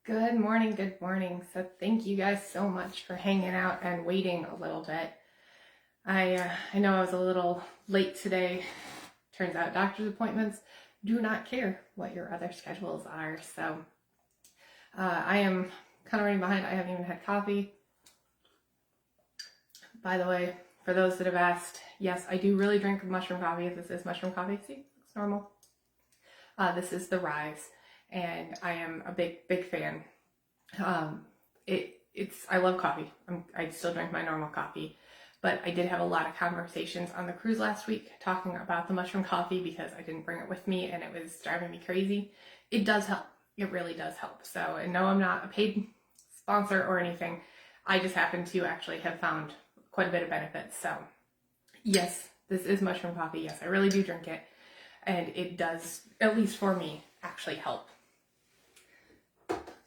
Good morning, good morning. So thank you guys so much for hanging out and waiting a little bit. I know I was a little late today. Turns out doctor's appointments do not care what your other schedules are. So I am kind of running behind. I haven't even had coffee. By the way, for those that have asked, yes, I do really drink mushroom coffee. This is mushroom coffee. See, it's normal. This is the Rise, and I am a big fan. I love coffee. I still drink my normal coffee, but I did have a lot of conversations on the cruise last week talking about the mushroom coffee because I didn't bring it with me and it was driving me crazy. It does help. It really does help. So, and no, I'm not a paid sponsor or anything. I just happen to actually have found quite a bit of benefits. So yes, this is mushroom coffee. Yes, I really do drink it. And it does, at least for me, actually help.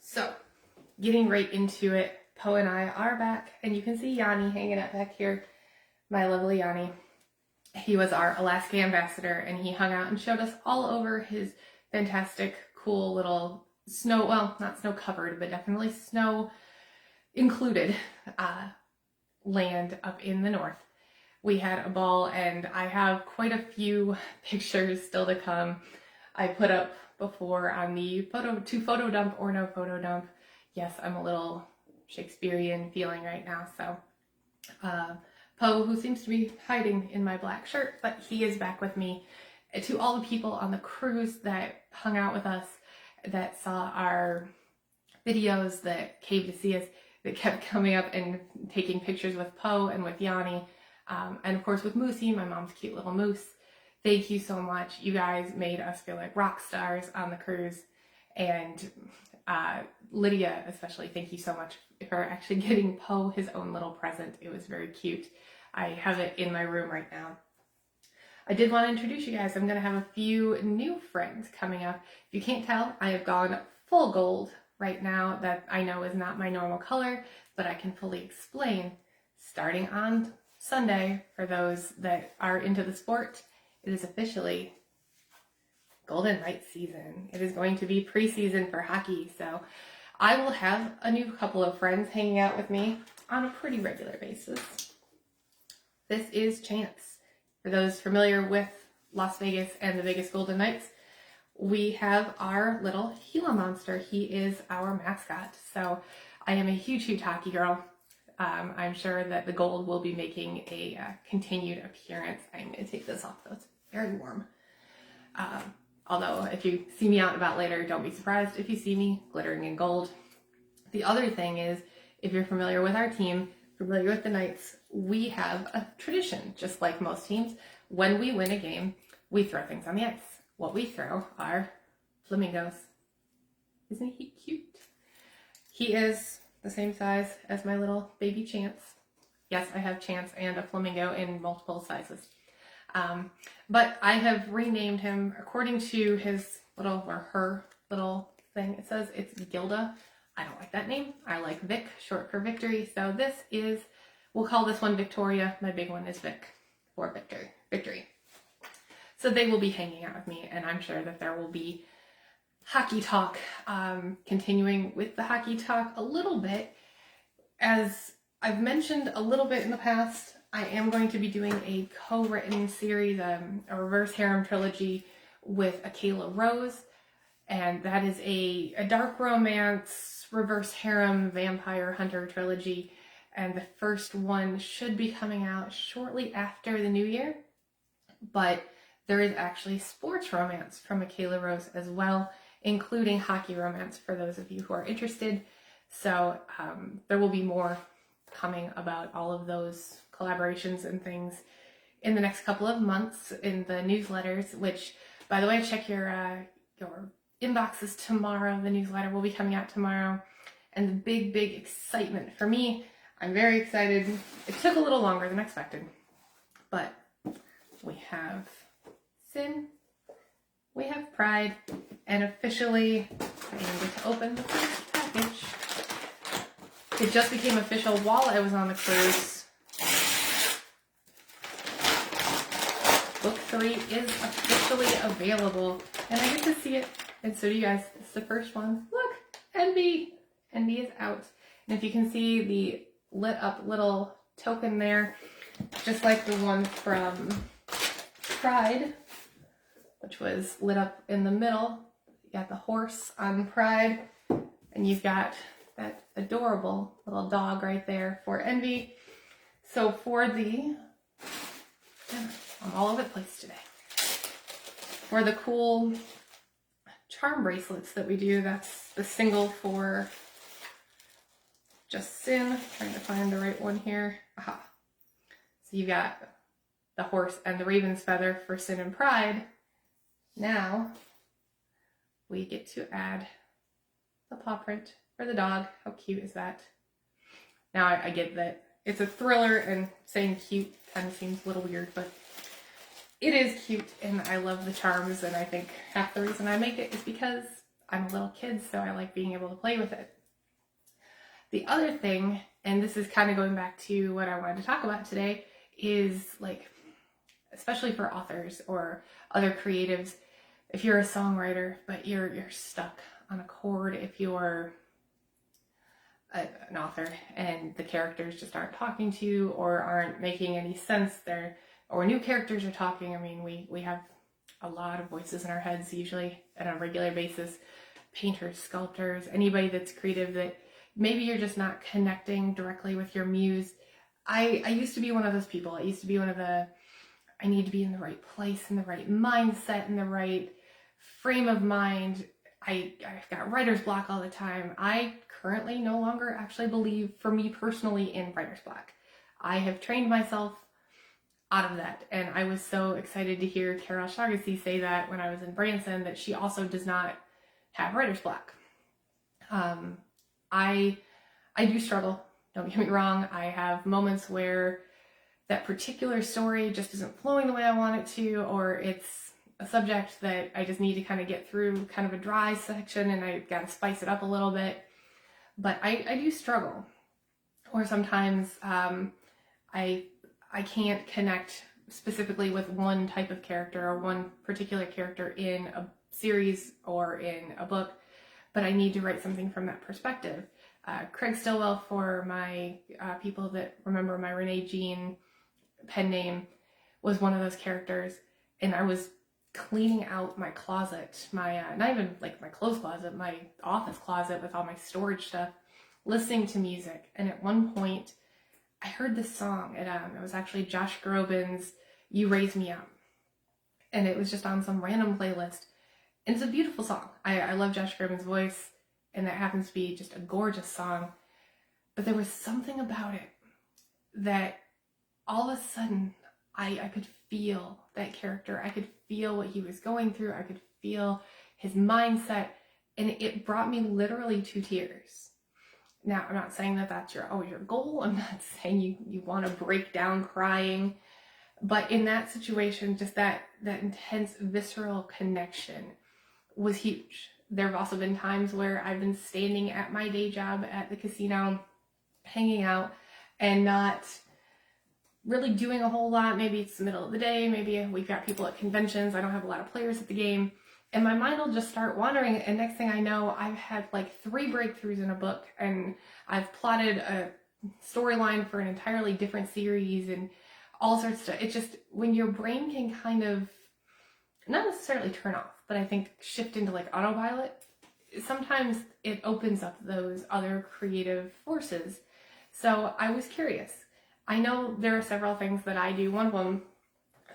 So, getting right into it, Poe and I are back, and you can see Yanni hanging out back here, my lovely Yanni. He was our Alaska ambassador, and he hung out and showed us all over his fantastic, cool little snow, well, not snow covered, but definitely snow included land up in the north. We had a ball, and I have quite a few pictures still to come. I put up before on the photo dump or no photo dump. Yes, I'm a little Shakespearean feeling right now. So Poe, who seems to be hiding in my black shirt, but he is back with me. To all the people on the cruise that hung out with us, that saw our videos, that came to see us, that kept coming up and taking pictures with Poe and with Yanni. And of course with Moosey, my mom's cute little moose. Thank you so much. You guys made us feel like rock stars on the cruise. And Lydia especially, thank you so much for actually getting Poe his own little present. It was very cute. I have it in my room right now. I did want to introduce you guys. I'm going to have a few new friends coming up. If you can't tell, I have gone full gold right now. That I know is not my normal color, but I can fully explain starting on Sunday, for those that are into the sport, it is officially Golden Knights season. It is going to be preseason for hockey, so I will have a new couple of friends hanging out with me on a pretty regular basis. This is Chance. For those familiar with Las Vegas and the Vegas Golden Knights, we have our little Gila monster. He is our mascot, so I am a huge hockey girl. I'm sure that the gold will be making a continued appearance. I'm going to take this off though, it's very warm. Although if you see me out and about later, don't be surprised if you see me glittering in gold. The other thing is, if you're familiar with our team, familiar with the Knights, we have a tradition, just like most teams. When we win a game, we throw things on the ice. What we throw are flamingos. Isn't he cute? He is the same size as my little baby Chance. Yes, I have Chance and a flamingo in multiple sizes. But I have renamed him according to his little, or her little thing. It says it's Gilda. I don't like that name. I like Vic, short for victory. So this is, we'll call this one Victoria. My big one is Vic, for victory. So they will be hanging out with me, and I'm sure that there will be hockey talk, continuing with the hockey talk a little bit. As I've mentioned a little bit in the past, I am going to be doing a co-written series, a reverse harem trilogy with Akela Rose, and that is a dark romance, reverse harem, vampire hunter trilogy, and the first one should be coming out shortly after the new year, but there is actually sports romance from Akela Rose as well, including hockey romance for those of you who are interested. So there will be more coming about all of those collaborations and things in the next couple of months in the newsletters, which, by the way, check your inboxes tomorrow. The newsletter will be coming out tomorrow. And the big excitement for me, I'm very excited. It took a little longer than expected, but we have Sin, we have Pride, and officially I am going to open the first package. It just became official while I was on the cruise. Book 3 is officially available, and I get to see it, and so do you guys. It's the first one. Look, Envy! Envy is out. And if you can see the lit up little token there, just like the one from Pride, which was lit up in the middle. You got the horse on Pride, and you've got that adorable little dog right there for Envy. So for the, I'm all over the place today. For the cool charm bracelets that we do, that's the single for Just Sin. Trying to find the right one here. Aha. So you got the horse and the raven's feather for Sin and Pride. Now we get to add the paw print for the dog. How cute is that? Now I get that it's a thriller and saying cute kind of seems a little weird, but it is cute and I love the charms, and I think half the reason I make it is because I'm a little kid, so I like being able to play with it. The other thing, and this is kind of going back to what I wanted to talk about today, is like, especially for authors or other creatives, if you're a songwriter, but you're stuck on a chord, if you're an author and the characters just aren't talking to you or aren't making any sense there, or new characters are talking. I mean, we have a lot of voices in our heads usually on a regular basis. Painters, sculptors, anybody that's creative, that maybe you're just not connecting directly with your muse. I used to be one of those people. I used to be one of the, I need to be in the right place, in the right mindset, in the right frame of mind. I've got writer's block all the time. I currently no longer actually believe, for me personally, in writer's block. I have trained myself out of that, and I was so excited to hear Carol Shaughnessy say that when I was in Branson, that she also does not have writer's block. I do struggle, don't get me wrong. I have moments where that particular story just isn't flowing the way I want it to, or it's a subject that I just need to kind of get through kind of a dry section and I got to spice it up a little bit. But I do struggle. Or sometimes I can't connect specifically with one type of character or one particular character in a series or in a book, but I need to write something from that perspective. Craig Stillwell, for my people that remember my Renee Jean pen name, was one of those characters, and I was cleaning out my closet, my not even like my clothes closet, my office closet with all my storage stuff, listening to music, and at one point I heard this song. It was actually Josh Groban's "You Raise Me Up," and it was just on some random playlist, and it's a beautiful song. I love Josh Groban's voice, and that happens to be just a gorgeous song, but there was something about it that all of a sudden I could feel that character. I could feel what he was going through. I could feel his mindset, and it brought me literally to tears. Now, I'm not saying that that's your goal. I'm not saying you want to break down crying, but in that situation, just that intense visceral connection was huge. There have also been times where I've been standing at my day job at the casino, hanging out, and not really doing a whole lot. Maybe it's the middle of the day, maybe we've got people at conventions, I don't have a lot of players at the game, and my mind will just start wandering, and next thing I know, I've had like 3 breakthroughs in a book, and I've plotted a storyline for an entirely different series and all sorts of stuff. It's just when your brain can kind of not necessarily turn off, but I think shift into like autopilot, sometimes it opens up those other creative forces. So I was curious. I know there are several things that I do. One of them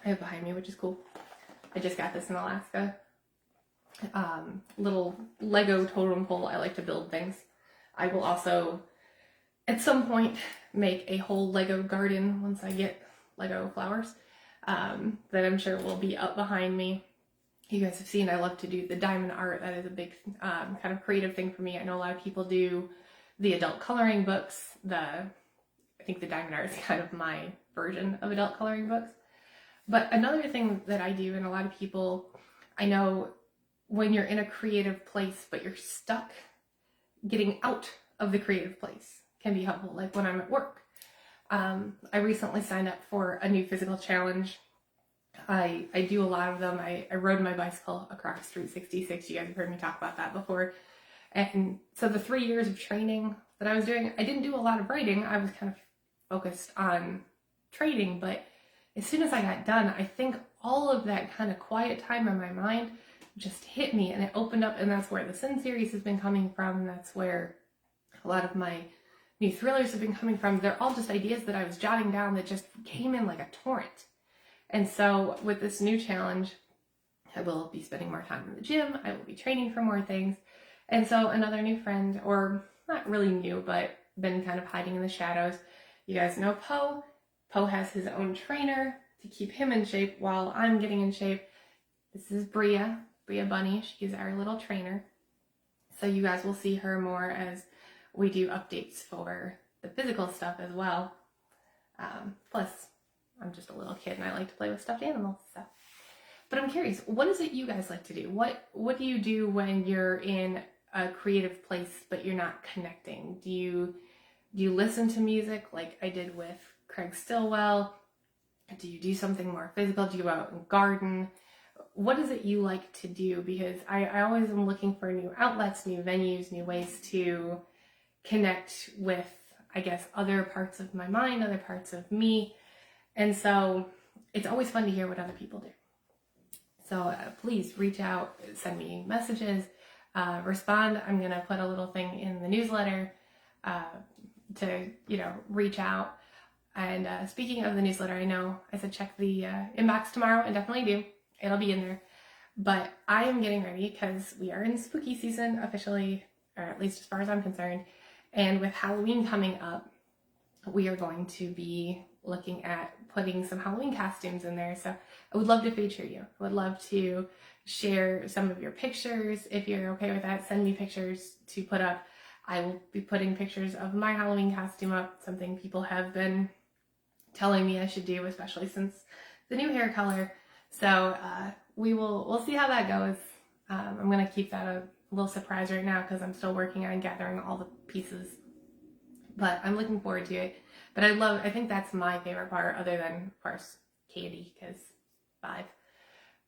I have behind me, which is cool. I just got this in Alaska. Little Lego totem pole. I like to build things. I will also, at some point, make a whole Lego garden once I get Lego flowers that I'm sure will be up behind me. You guys have seen I love to do the diamond art. That is a big kind of creative thing for me. I know a lot of people do the adult coloring books. I think the diamond art is kind of my version of adult coloring books. But another thing that I do, and a lot of people, I know when you're in a creative place, but you're stuck, getting out of the creative place can be helpful. Like when I'm at work. I recently signed up for a new physical challenge. I do a lot of them. I rode my bicycle across Route 66. You guys have heard me talk about that before. And so the 3 years of training that I was doing, I didn't do a lot of writing. I was kind of focused on training, but as soon as I got done, I think all of that kind of quiet time in my mind just hit me, and it opened up, and that's where the Sin series has been coming from. That's where a lot of my new thrillers have been coming from. They're all just ideas that I was jotting down that just came in like a torrent. And so with this new challenge, I will be spending more time in the gym. I will be training for more things. And so another new friend, or not really new, but been kind of hiding in the shadows. You guys know Poe. Poe has his own trainer to keep him in shape while I'm getting in shape. This is Bria Bunny. She's our little trainer. So you guys will see her more as we do updates for the physical stuff as well. Plus, I'm just a little kid and I like to play with stuffed animals. So. But I'm curious, what is it you guys like to do? What do you do when you're in a creative place but you're not connecting? Do you listen to music like I did with Craig Stillwell? Do you do something more physical? Do you go out and garden? What is it you like to do? Because I always am looking for new outlets, new venues, new ways to connect with, I guess, other parts of my mind, other parts of me. And so it's always fun to hear what other people do. So please reach out, send me messages, respond. I'm going to put a little thing in the newsletter to, reach out. And speaking of the newsletter, I know I said check the inbox tomorrow, and definitely do. It'll be in there. But I am getting ready because we are in spooky season officially, or at least as far as I'm concerned. And with Halloween coming up, we are going to be looking at putting some Halloween costumes in there. So I would love to feature you. I would love to share some of your pictures. If you're okay with that, send me pictures to put up. I will be putting pictures of my Halloween costume up, something people have been telling me I should do, especially since the new hair color. So we'll see how that goes. I'm going to keep that a little surprise right now because I'm still working on gathering all the pieces. But I'm looking forward to it. But I think that's my favorite part, other than, of course, candy, because 5.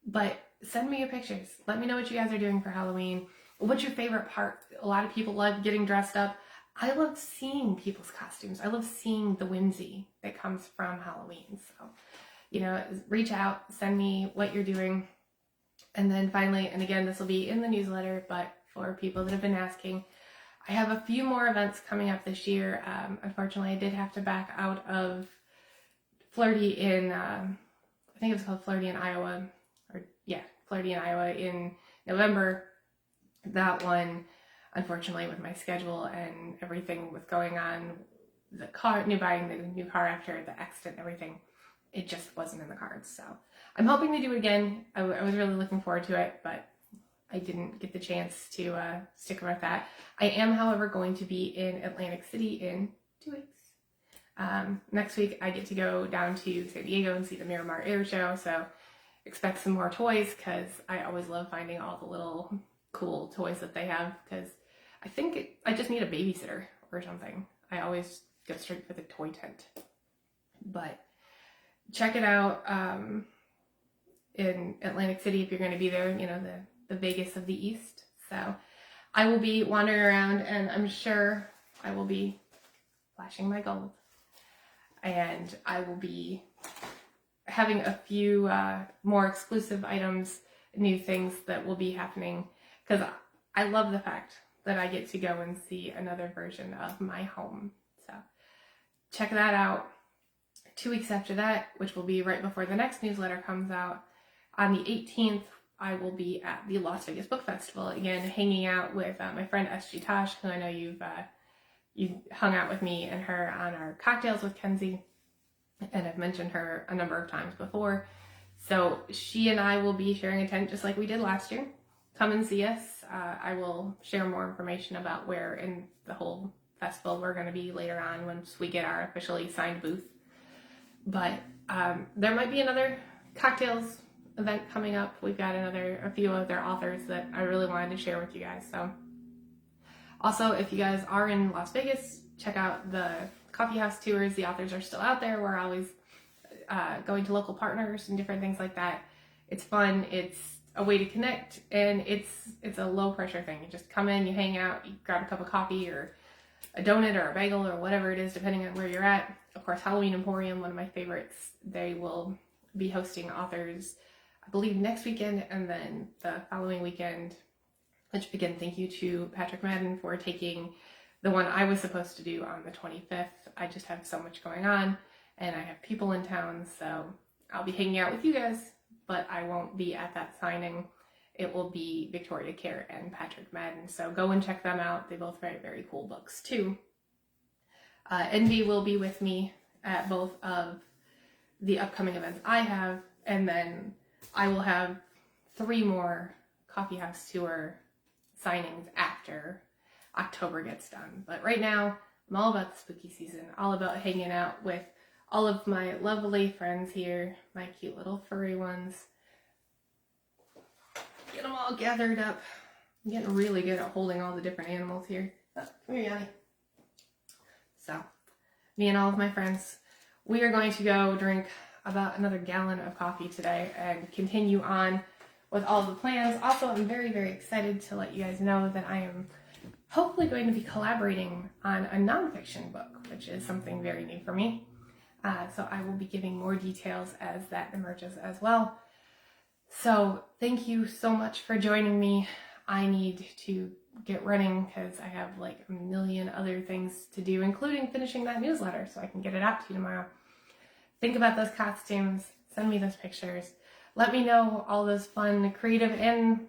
But send me your pictures. Let me know what you guys are doing for Halloween. What's your favorite part? A lot of people love getting dressed up. I love seeing people's costumes. I love seeing the whimsy that comes from Halloween. So, reach out, send me what you're doing. And then finally, and again, this will be in the newsletter, but for people that have been asking, I have a few more events coming up this year. Unfortunately, I did have to back out of Flirty in, I think it was called Flirty in Iowa, Flirty in Iowa in November. That one, unfortunately, with my schedule and everything with going on, buying the new car after the accident and everything, it just wasn't in the cards. So I'm hoping to do it again. I was really looking forward to it, but I didn't get the chance to stick with that. I am, however, going to be in Atlantic City in 2 weeks. Next week, I get to go down to San Diego and see the Miramar Air Show, so expect some more toys, because I always love finding all the little cool toys that they have, because I think I just need a babysitter or something. I always go straight for the toy tent. But check it out in Atlantic City if you're going to be there, the Vegas of the East. So I will be wandering around, and I'm sure I will be flashing my gold. And I will be having a few more exclusive items, new things that will be happening, because I love the fact that I get to go and see another version of my home. So check that out. 2 weeks after that, which will be right before the next newsletter comes out, on the 18th, I will be at the Las Vegas Book Festival, again, hanging out with my friend SG Tosh, who I know you've hung out with me and her on our cocktails with Kenzie, and I've mentioned her a number of times before. So she and I will be sharing a tent just like we did last year. Come and see us. I will share more information about where in the whole festival we're going to be later on once we get our officially signed booth. But there might be another cocktails event coming up. We've got a few other authors that I really wanted to share with you guys. So also, if you guys are in Las Vegas, check out the coffee house tours. The authors are still out there. We're always going to local partners and different things like that. It's fun. It's a way to connect, and it's a low pressure thing. You just come in, you hang out, you grab a cup of coffee or a donut or a bagel or whatever it is, depending on where you're at. Of course, Halloween Emporium, one of my favorites, they will be hosting authors, I believe, next weekend, and then the following weekend, which, again, thank you to Patrick Madden for taking the one I was supposed to do on the 25th. I just have so much going on, and I have people in town, so I'll be hanging out with you guys, but I won't be at that signing. It will be Victoria Care and Patrick Madden, so go and check them out. They both write very cool books, too. Envy will be with me at both of the upcoming events I have, and then I will have 3 more Coffee House Tour signings after October gets done. But right now, I'm all about the spooky season, all about hanging out with all of my lovely friends here, my cute little furry ones. Get them all gathered up. I'm getting really good at holding all the different animals here. Oh, come here, Yanni. So, me and all of my friends, we are going to go drink about another gallon of coffee today and continue on with all the plans. Also, I'm very, very excited to let you guys know that I am hopefully going to be collaborating on a nonfiction book, which is something very new for me. So I will be giving more details as that emerges as well. So thank you so much for joining me. I need to get running because I have like a million other things to do, including finishing that newsletter so I can get it out to you tomorrow. Think about those costumes. Send me those pictures. Let me know all those fun creative and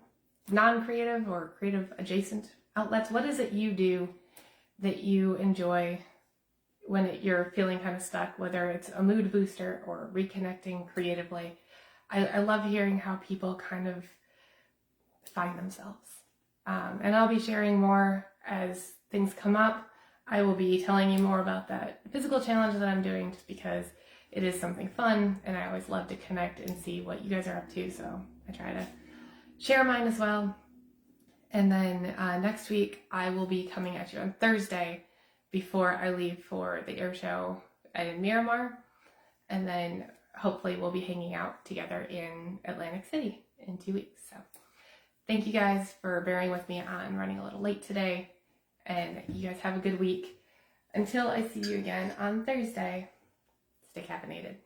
non-creative or creative adjacent outlets. What is it you do that you enjoy when you're feeling kind of stuck, whether it's a mood booster or reconnecting creatively? I love hearing how people kind of find themselves. And I'll be sharing more as things come up. I will be telling you more about that physical challenge that I'm doing just because it is something fun, and I always love to connect and see what you guys are up to, so I try to share mine as well. And then next week, I will be coming at you on Thursday before I leave for the air show in Miramar, and then hopefully we'll be hanging out together in Atlantic City in 2 weeks. So thank you guys for bearing with me on running a little late today, and you guys have a good week. Until I see you again on Thursday, stay caffeinated.